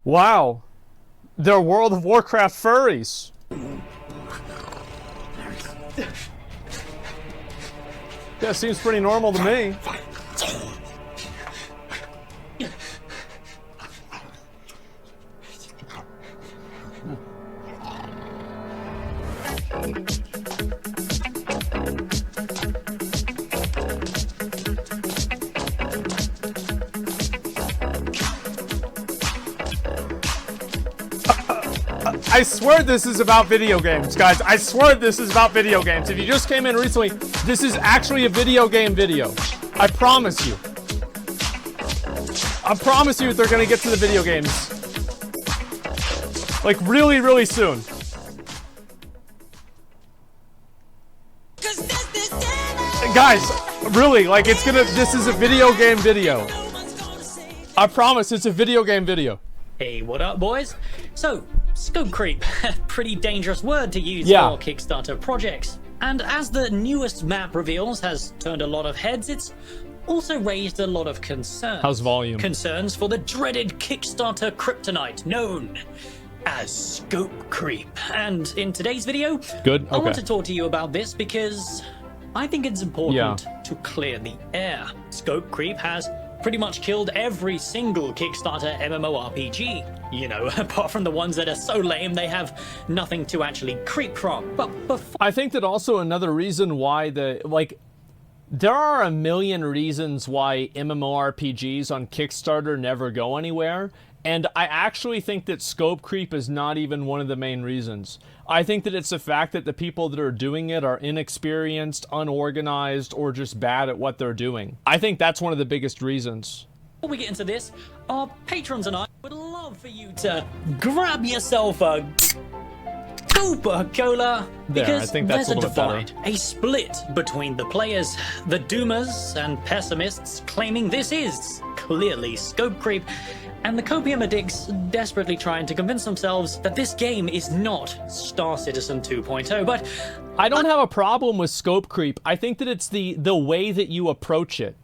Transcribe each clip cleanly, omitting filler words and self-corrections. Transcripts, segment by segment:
Wow. They're World of Warcraft furries. Yeah, seems pretty normal to me. I swear this is about video games, guys. I swear this is about video games. If you just came in recently, this is actually a video game video. I promise you. I promise you they're gonna get to the video games. Like, really, really soon. Guys, really, like, it's gonna, this is a video game video. I promise it's a video game video. Hey, what up, boys? So, scope creep, pretty dangerous word to use for Kickstarter projects. And as the newest map reveals has turned a lot of heads, it's also raised a lot of concerns. How's volume? Concerns for the dreaded Kickstarter kryptonite known as scope creep. And in today's video, I want to talk to you about this because I think it's important to clear the air. Scope creep has pretty much killed every single Kickstarter MMORPG. You know, apart from the ones that are so lame they have nothing to actually creep from. But before I think that also another reason why there are a million reasons why MMORPGs on Kickstarter never go anywhere, and I actually think that scope creep is not even one of the main reasons. I think that it's the fact that the people that are doing it are inexperienced, unorganized, or just bad at what they're doing. I think that's one of the biggest reasons. we get into this, our patrons and I would love for you to grab yourself a Coca-Cola, because I think that's there's a divide, better. a split between the players, the doomers and pessimists claiming this is clearly scope creep, and the copium addicts desperately trying to convince themselves that this game is not Star Citizen 2.0. But I don't have a problem with scope creep. I think that it's the way that you approach it.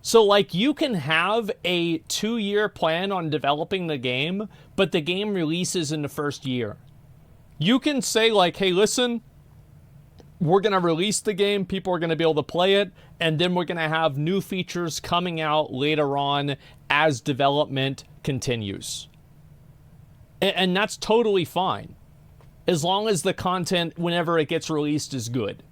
So, like, you can have a 2-year plan on developing the game, but the game releases in the first year. You can say, like, hey, listen, we're going to release the game, people are going to be able to play it, and then we're going to have new features coming out later on as development continues. And that's totally fine, as long as the content, whenever it gets released, is good.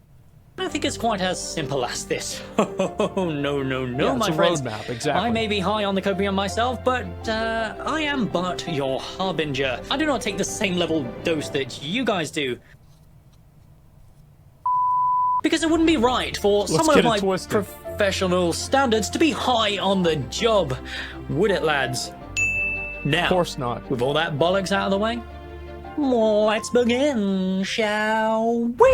I don't think it's quite as simple as this. Oh, no, my it's a friends. roadmap, exactly. I may be high on the copium myself, but I am but your harbinger. I do not take the same level dose that you guys do. Because it wouldn't be right for someone of my professional standards to be high on the job, would it, lads? Now, of course not. With all that bollocks out of the way, let's begin, shall we?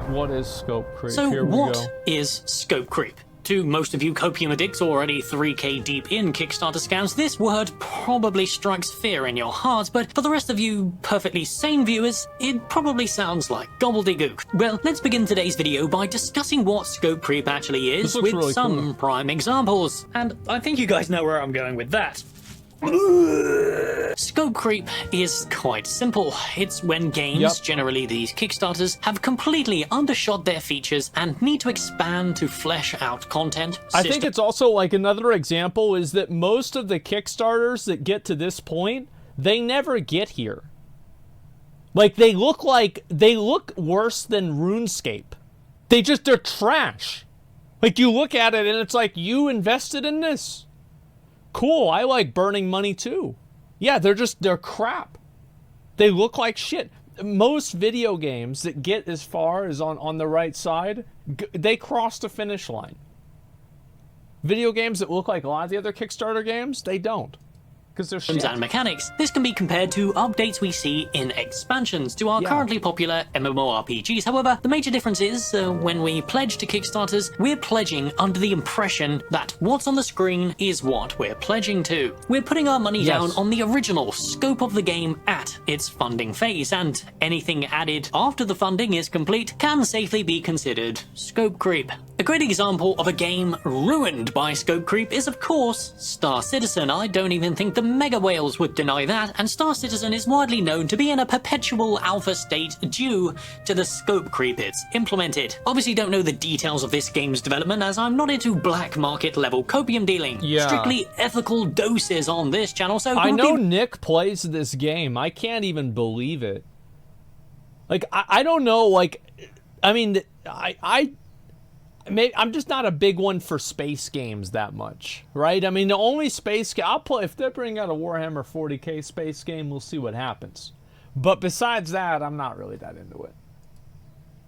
What is scope creep? So Here we go. what is scope creep? To most of you copium addicts already 3K deep in Kickstarter scams, this word probably strikes fear in your heart, but for the rest of you perfectly sane viewers, it probably sounds like gobbledygook. Well, let's begin today's video by discussing what scope creep actually is with really some prime examples. And I think you guys know where I'm going with that. Scope creep is quite simple. It's when games, generally these Kickstarters, have completely undershot their features and need to expand to flesh out content. I think it's also like another example is that most of the Kickstarters that get to this point, they never get here. Like they look worse than RuneScape. They're trash. Like you look at it and it's like, you invested in this. Cool, I like burning money too. Yeah, they're crap. They look like shit. Most video games that get as far as on the right side, they cross the finish line. Video games that look like a lot of the other Kickstarter games, they don't. Because they're shit. And mechanics. This can be compared to updates we see in expansions to our currently popular MMORPGs. However, the major difference is when we pledge to Kickstarters, we're pledging under the impression that what's on the screen is what we're pledging to. We're putting our money down on the original scope of the game at its funding phase, and anything added after the funding is complete can safely be considered scope creep. A great example of a game ruined by scope creep is, of course, Star Citizen. I don't even think the mega whales would deny that, and Star Citizen is widely known to be in a perpetual alpha state due to the scope creep it's implemented. Obviously don't know the details of this game's development, as I'm not into black market level copium dealing. Yeah. Strictly ethical doses on this channel, so I know Nick plays this game. I can't even believe it. Like, I don't know, like, I mean, I'm just not a big one for space games that much, right? I mean, the only space game I'll play, if they bring out a Warhammer 40k space game, we'll see what happens. But besides that, I'm not really that into it.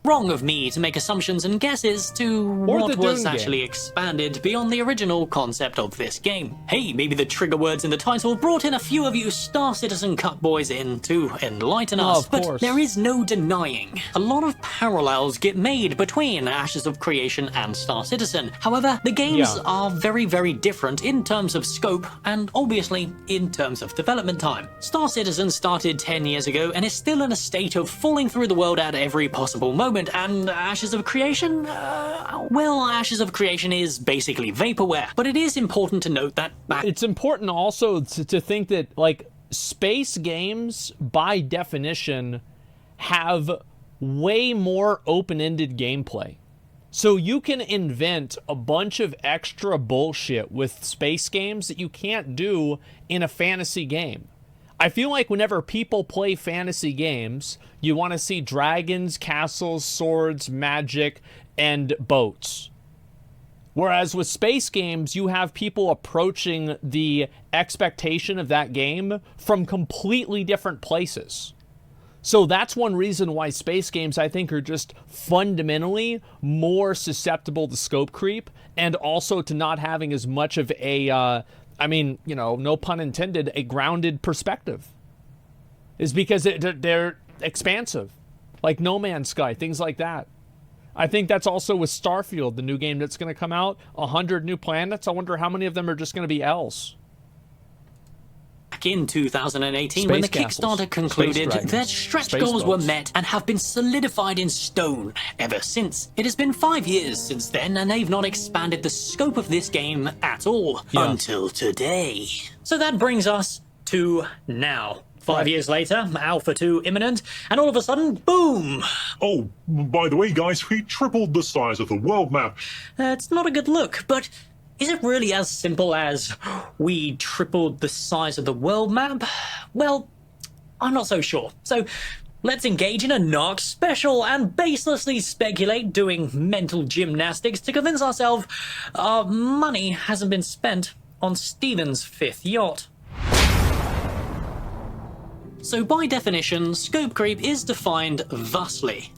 Wrong of me to make assumptions and guesses to what was actually expanded beyond the original concept of this game. Hey, maybe the trigger words in the title brought in a few of you Star Citizen cut boys in to enlighten us, but there is no denying a lot of parallels get made between Ashes of Creation and Star Citizen. However, the games are very, very different in terms of scope and obviously in terms of development time. Star Citizen started 10 years ago and is still in a state of falling through the world at every possible moment. And Ashes of Creation? Well, Ashes of Creation is basically vaporware, but it is important to note that... It's important also to think that, like, space games, by definition, have way more open-ended gameplay. So you can invent a bunch of extra bullshit with space games that you can't do in a fantasy game. I feel like whenever people play fantasy games, you want to see dragons, castles, swords, magic, and boats. Whereas with space games, you have people approaching the expectation of that game from completely different places. So that's one reason why space games, I think, are just fundamentally more susceptible to scope creep, and also to not having as much of a... I mean, you know, no pun intended, a grounded perspective. Is because they're expansive. Like No Man's Sky, things like that. I think that's also with Starfield, the new game that's going to come out. 100 new planets. I wonder how many of them are just going to be L's. Back in 2018, when the Kickstarter concluded, their stretch goals were met and have been solidified in stone ever since. It has been 5 years since then, and they've not expanded the scope of this game at all until today. So that brings us to now. 5 years later, Alpha 2 imminent, and all of a sudden, boom! Oh, by the way, guys, we tripled the size of the world map. It's not a good look, but is it really as simple as we tripled the size of the world map? Well, I'm not so sure. So let's engage in a Narc special and baselessly speculate, doing mental gymnastics to convince ourselves our money hasn't been spent on Steven's 5th yacht. So by definition, scope creep is defined thusly.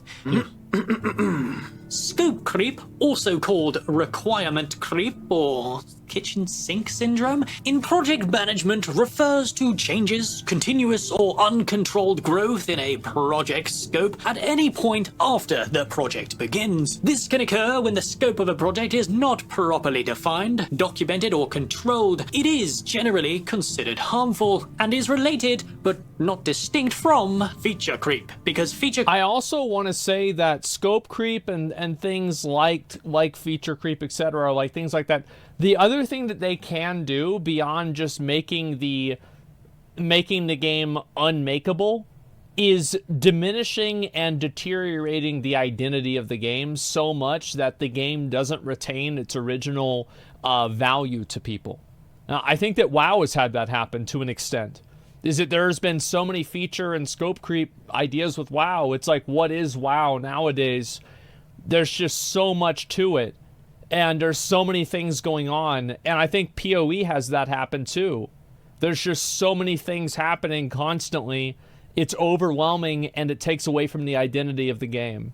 Scope creep, also called requirement creep or kitchen sink syndrome, in project management refers to changes, continuous or uncontrolled growth in a project scope at any point after the project begins. This can occur when the scope of a project is not properly defined, documented, or controlled. It is generally considered harmful and is related but not distinct from feature creep, because I also want to say that scope creep and things like feature creep, etc., like things like that, the other thing that they can do beyond just making the game unmakeable is diminishing and deteriorating the identity of the game so much that the game doesn't retain its original value to people. Now, I think that WoW has had that happen to an extent. Is that there's been so many feature and scope creep ideas with WoW. It's like, what is WoW nowadays? There's just so much to it. And there's so many things going on. And I think PoE has that happen too. There's just so many things happening constantly. It's overwhelming and it takes away from the identity of the game.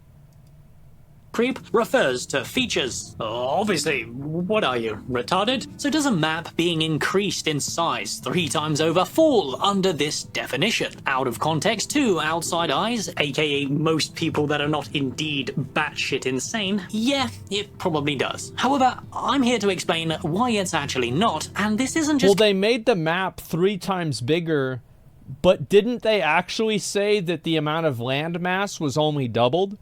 Creep refers to features. Obviously, what are you, retarded? So does a map being increased in size 3 times over fall under this definition? Out of context to outside eyes, aka most people that are not indeed batshit insane, yeah, it probably does. However, I'm here to explain why it's actually not, and this isn't just— Well, they made the map 3 times bigger, but didn't they actually say that the amount of land mass was only doubled?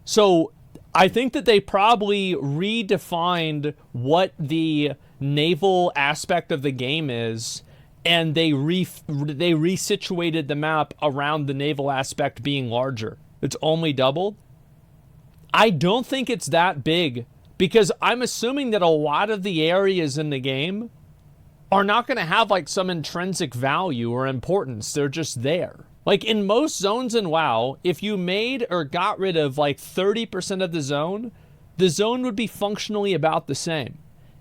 So I think that they probably redefined what the naval aspect of the game is, and they resituated the map around the naval aspect being larger. It's only doubled. I don't think it's that big, because I'm assuming that a lot of the areas in the game are not going to have like some intrinsic value or importance. They're just there. Like in most zones in WoW, if you made or got rid of like 30% of the zone would be functionally about the same.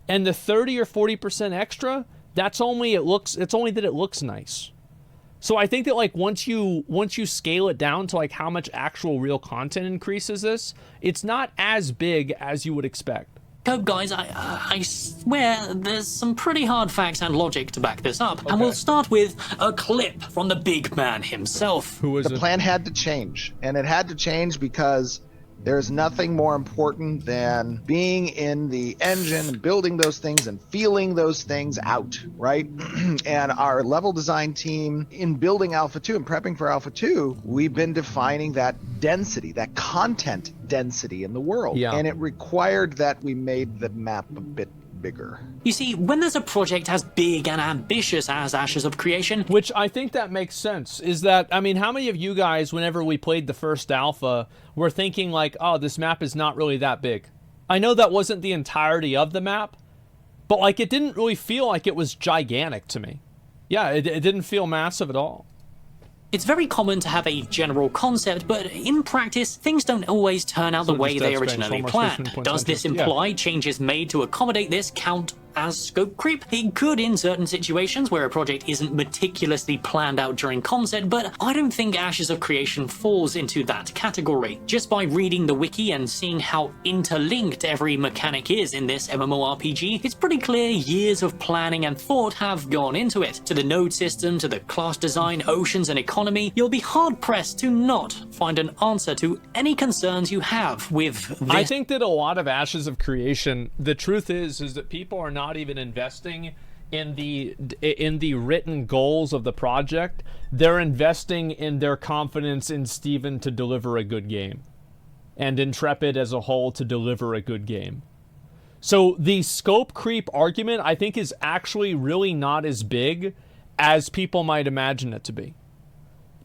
And the 30 or 40% extra, it's only that it looks nice. So I think that like once you scale it down to like how much actual real content increases this, it's not as big as you would expect. Guys, I swear there's some pretty hard facts and logic to back this up. Okay. And we'll start with a clip from the big man himself. Who is it? The plan had to change, and it had to change because there's nothing more important than being in the engine, building those things and feeling those things out, right? And our level design team, in building Alpha 2 and prepping for Alpha 2, we've been defining that density, that content density in the world. Yeah. And it required that we made the map a bit bigger. You see, when there's a project as big and ambitious as Ashes of Creation... Which I think that makes sense, is that, I mean, how many of you guys, whenever we played the first alpha, were thinking like, oh, this map is not really that big? I know that wasn't the entirety of the map, but like it didn't really feel like it was gigantic to me. Yeah, it didn't feel massive at all. It's very common to have a general concept, but in practice, things don't always turn out the way they originally planned. Does this imply changes made to accommodate this count as scope creep? It could in certain situations where a project isn't meticulously planned out during concept, but I don't think Ashes of Creation falls into that category. Just by reading the wiki and seeing how interlinked every mechanic is in this MMORPG, it's pretty clear years of planning and thought have gone into it. To the node system, to the class design, oceans, and economy, you'll be hard-pressed to not find an answer to any concerns you have with this. I think that a lot of Ashes of Creation, the truth is that people are not even investing in the written goals of the project. They're investing in their confidence in Steven to deliver a good game, and Intrepid as a whole to deliver a good game. So the scope creep argument, I think, is actually really not as big as people might imagine it to be.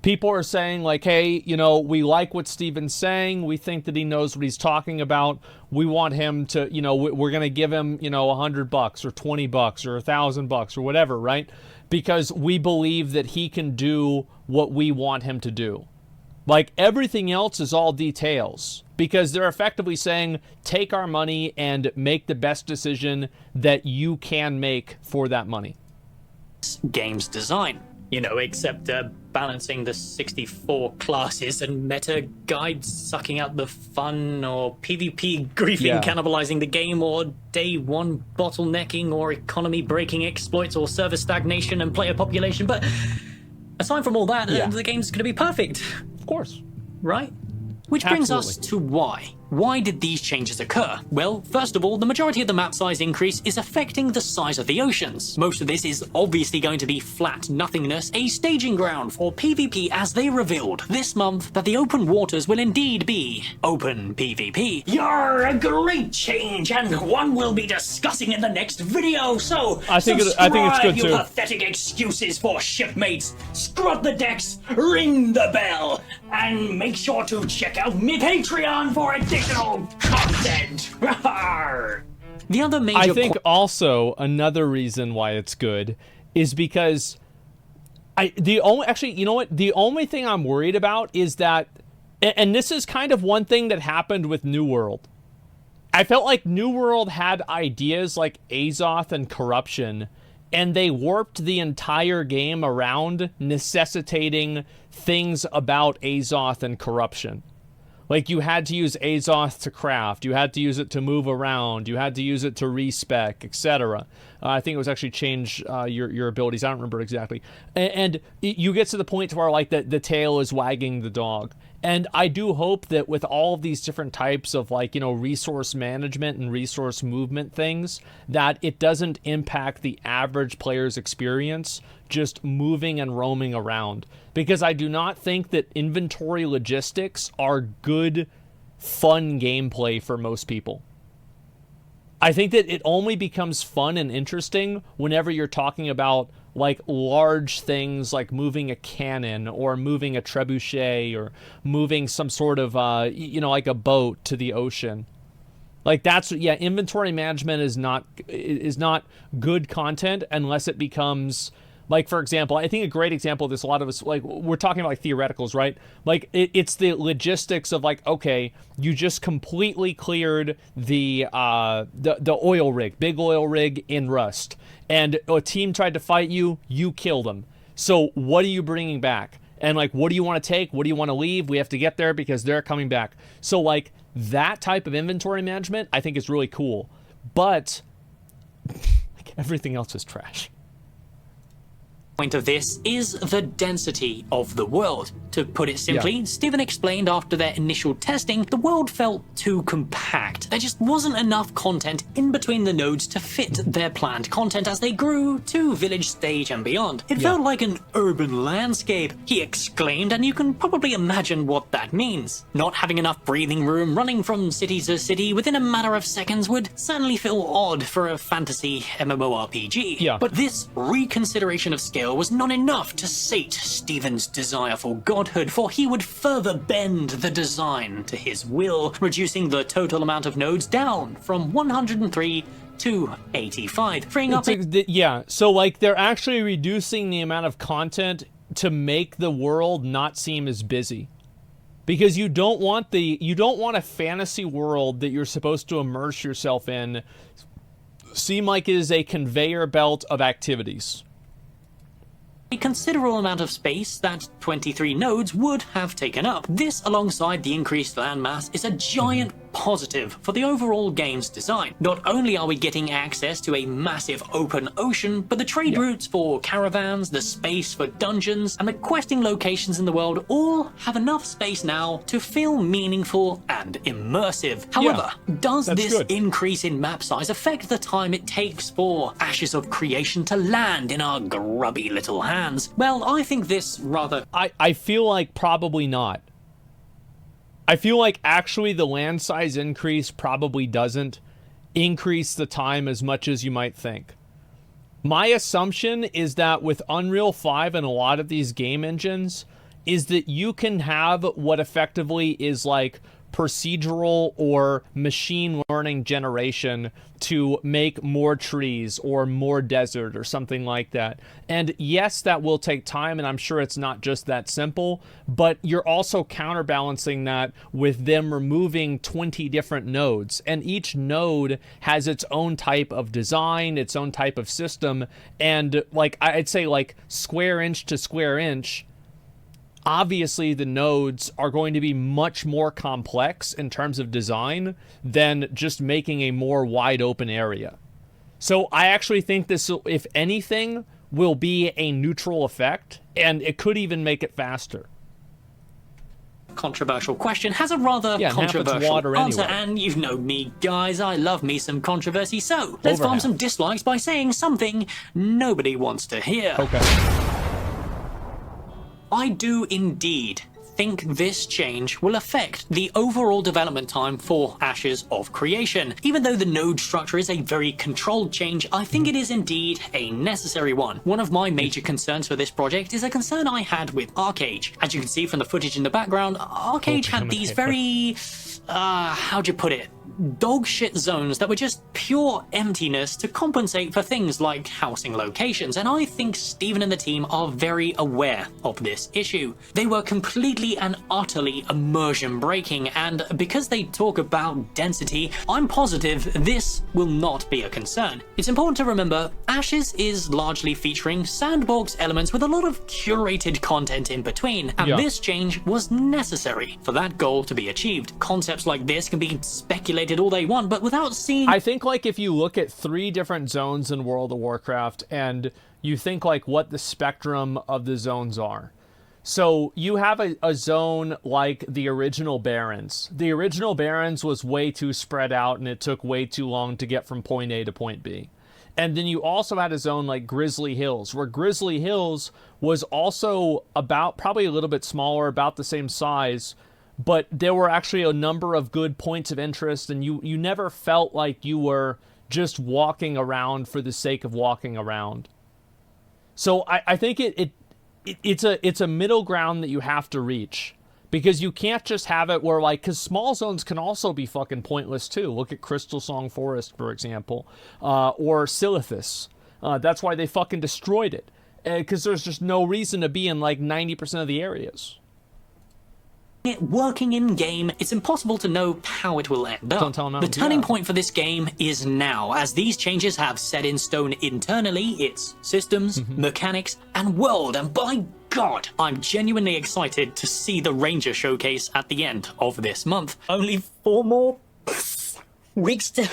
People are saying like, hey, you know, we like what Steven's saying. We think that he knows what he's talking about. We want him to, you know, we're going to give him, you know, $100 or $20 or $1,000 or whatever, right? Because we believe that he can do what we want him to do. Like everything else is all details, because they're effectively saying, take our money and make the best decision that you can make for that money. Games design. You know, except balancing the 64 classes and meta guides sucking out the fun, or PvP griefing cannibalizing the game, or day one bottlenecking, or economy breaking exploits, or server stagnation and player population. But aside from all that, the game's going to be perfect. Of course. Right? Which brings us to why. Why did these changes occur? Well, first of all, the majority of the map size increase is affecting the size of the oceans. Most of this is obviously going to be flat nothingness, a staging ground for PvP, as they revealed this month that the open waters will indeed be open PvP. You're a great change, and one we'll be discussing in the next video, so I think it's good you too. Pathetic excuses for shipmates, scrub the decks, ring the bell, and make sure to check out my Patreon for additional content. The other major I think also another reason why it's good is because the only thing I'm worried about is that, and this is kind of one thing that happened with New World. I felt like New World had ideas like Azoth and corruption, and they warped the entire game around necessitating things about Azoth and corruption. Like, you had to use Azoth to craft, you had to use it to move around, you had to use it to respec, etc. I think it was actually change your abilities, I don't remember exactly. And you get to the point where, like, the tail is wagging the dog. And I do hope that with all of these different types of, like, you know, resource management and resource movement things, that it doesn't impact the average player's experience just moving and roaming around. Because I do not think that inventory logistics are good fun gameplay for most people. I think that it only becomes fun and interesting whenever you're talking about like large things like moving a cannon or moving a trebuchet or moving some sort of, like a boat to the ocean. Like that's, inventory management is not good content unless it becomes, like, for example, I think a great example of this, a lot of us, like, we're talking about like theoreticals, right? Like it's the logistics of like, okay, you just completely cleared the oil rig, big oil rig in Rust, and a team tried to fight you, you kill them. So what are you bringing back? And like, what do you want to take? What do you want to leave? We have to get there because they're coming back. So like that type of inventory management, I think is really cool, but like everything else is trash. Point of this is the density of the world. To put it simply, Steven explained after their initial testing, the world felt too compact. There just wasn't enough content in between the nodes to fit their planned content as they grew to village stage and beyond. It felt like an urban landscape, he exclaimed, and you can probably imagine what that means. Not having enough breathing room running from city to city within a matter of seconds would certainly feel odd for a fantasy MMORPG. But this reconsideration of scale was not enough to sate Steven's desire for godhood, for he would further bend the design to his will, reducing the total amount of nodes down from 103 to 85, freeing up... So like they're actually reducing the amount of content to make the world not seem as busy. Because you don't want a fantasy world that you're supposed to immerse yourself in seem like it is a conveyor belt of activities. A considerable amount of space that 23 nodes would have taken up. This, alongside the increased landmass, is a giant positive for the overall game's design. Not only are we getting access to a massive open ocean, but the trade routes for caravans, the space for dungeons, and the questing locations in the world all have enough space now to feel meaningful and immersive. However, does this increase in map size affect the time it takes for Ashes of Creation to land in our grubby little hands? Well, I think this rather... I feel like probably not. I feel like actually the land size increase probably doesn't increase the time as much as you might think. My assumption is that with Unreal 5 and a lot of these game engines is that you can have what effectively is like procedural or machine learning generation to make more trees or more desert or something like that. And yes, that will take time, and I'm sure it's not just that simple, but you're also counterbalancing that with them removing 20 different nodes, and each node has its own type of design, its own type of system, and like I'd say like square inch to square inch, obviously the nodes are going to be much more complex in terms of design than just making a more wide open area. So I actually think this, if anything, will be a neutral effect, and it could even make it faster. Controversial question has a rather controversial answer, and you know me, guys, I love me some controversy, so let's farm some dislikes by saying something nobody wants to hear. Okay. I do indeed think this change will affect the overall development time for Ashes of Creation. Even though the node structure is a very controlled change, I think it is indeed a necessary one. One of my major concerns for this project is a concern I had with Arcade. As you can see from the footage in the background, Arcade had these very... how'd you put it? Dog shit zones that were just pure emptiness to compensate for things like housing locations, and I think Steven and the team are very aware of this issue. They were completely and utterly immersion breaking, and because they talk about density, I'm positive this will not be a concern. It's important to remember, Ashes is largely featuring sandbox elements with a lot of curated content in between, and this change was necessary for that goal to be achieved. Concepts like this can be speculated all they want, but without seeing... I think like if you look at 3 different zones in World of Warcraft and you think like what the spectrum of the zones are. So you have a zone like the original Barrens. The original Barrens was way too spread out and it took way too long to get from point A to point B. And then you also had a zone like Grizzly Hills, where Grizzly Hills was also about probably a little bit smaller, about the same size, but there were actually a number of good points of interest, and you never felt like you were just walking around for the sake of walking around. So I think it's a middle ground that you have to reach, because you can't just have it where, like, because small zones can also be fucking pointless too. Look at Crystal Song Forest, for example, or Silithus. That's why they fucking destroyed it, because there's just no reason to be in like 90% of the areas. Working in game, it's impossible to know how it will end up. The turning point for this game is now, as these changes have set in stone internally its systems, mechanics, and world. And by God, I'm genuinely excited to see the Ranger showcase at the end of this month. Only 4 more weeks to...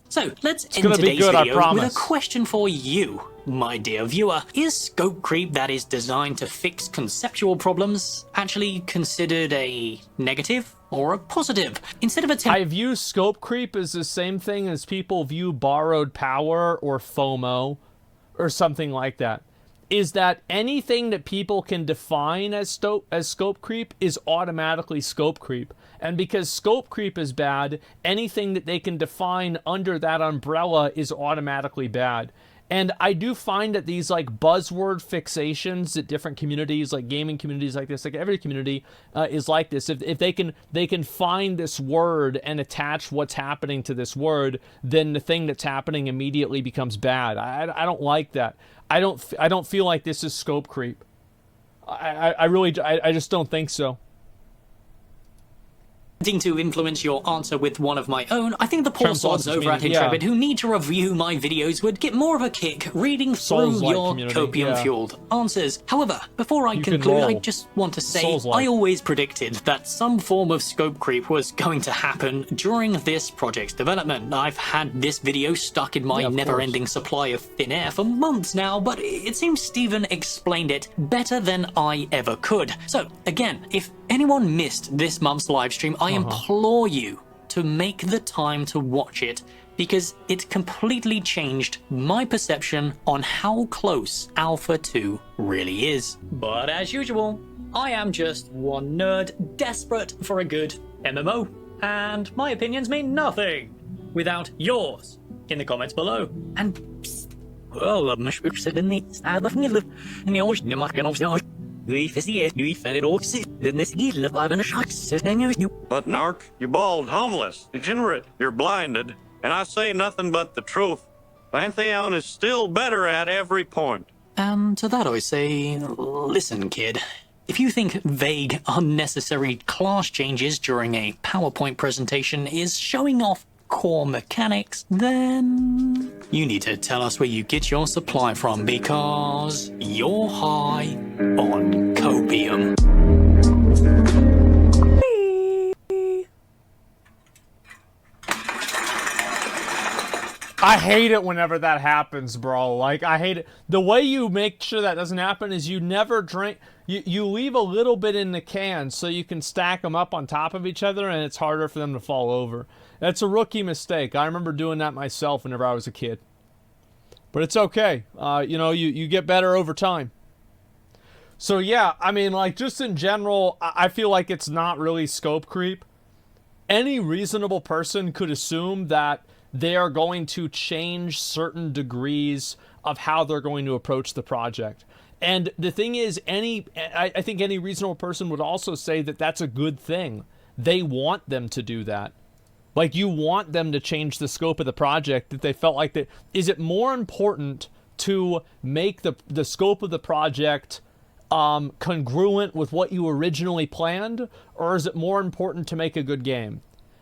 So, let's end today's video with a question for you, my dear viewer. Is scope creep that is designed to fix conceptual problems actually considered a negative or a positive? Instead of I view scope creep as the same thing as people view borrowed power or FOMO or something like that. Is that anything that people can define as scope creep is automatically scope creep. And because scope creep is bad, anything that they can define under that umbrella is automatically bad. And I do find that these like buzzword fixations that different communities, like gaming communities like this, like every community is like this. If they can find this word and attach what's happening to this word, then the thing that's happening immediately becomes bad. I don't like that. I don't feel like this is scope creep. I really just don't think so. To influence your answer with one of my own, I think the poor sods over at Intrepid who need to review my videos would get more of a kick reading through your copium-fueled answers. However, before I conclude, I just want to say I always predicted that some form of scope creep was going to happen during this project's development. I've had this video stuck in my never-ending supply of thin air for months now, but it seems Steven explained it better than I ever could. So, again, if anyone missed this month's livestream, I implore you to make the time to watch it, because it completely changed my perception on how close Alpha 2 really is. But as usual, I am just one nerd desperate for a good MMO, and my opinions mean nothing without yours in the comments below. And But Narc, you're bald, homeless, degenerate, you're blinded, and I say nothing but the truth. Pantheon is still better at every point. And to that I say, listen kid, if you think vague, unnecessary class changes during a PowerPoint presentation is showing off core mechanics, then you need to tell us where you get your supply from, because you're high on copium. I hate it whenever that happens, bro. Like, I hate it. The way you make sure that doesn't happen is you never drink. You leave a little bit in the can so you can stack them up on top of each other, and it's harder for them to fall over. That's a rookie mistake. I remember doing that myself whenever I was a kid. But it's okay. You know, you get better over time. So yeah, I mean, like, just in general, I feel like it's not really scope creep. Any reasonable person could assume that they are going to change certain degrees of how they're going to approach the project. And the thing is, I think any reasonable person would also say that that's a good thing. They want them to do that. Like, you want them to change the scope of the project if they felt like that. Is it more important to make the scope of the project congruent with what you originally planned, or is it more important to make a good game?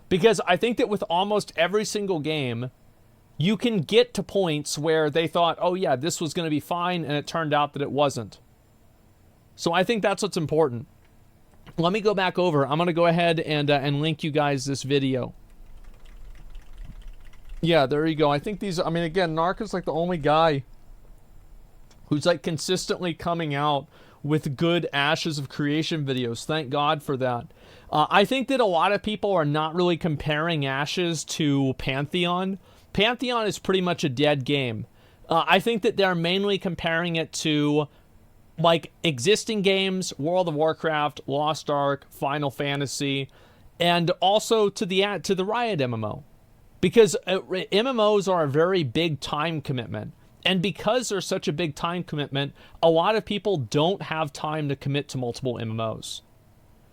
Because I think that with almost every single game, you can get to points where they thought, oh yeah, this was going to be fine, and it turned out that it wasn't. So I think that's what's important. Let me go back over. I'm going to go ahead and link you guys this video. Yeah, there you go. I think these, I mean, again, Narc is like the only guy who's like consistently coming out with good Ashes of Creation videos. Thank God for that. I think that a lot of people are not really comparing Ashes to Pantheon. Pantheon is pretty much a dead game. I think that they're mainly comparing it to like existing games, World of Warcraft, Lost Ark, Final Fantasy, and also to the Riot MMO. Because MMOs are a very big time commitment. And because they're such a big time commitment, a lot of people don't have time to commit to multiple MMOs.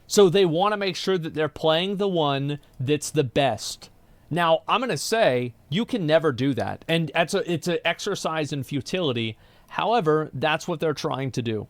So they want to make sure that they're playing the one that's the best. Now, I'm going to say, you can never do that. And it's an exercise in futility. However, that's what they're trying to do.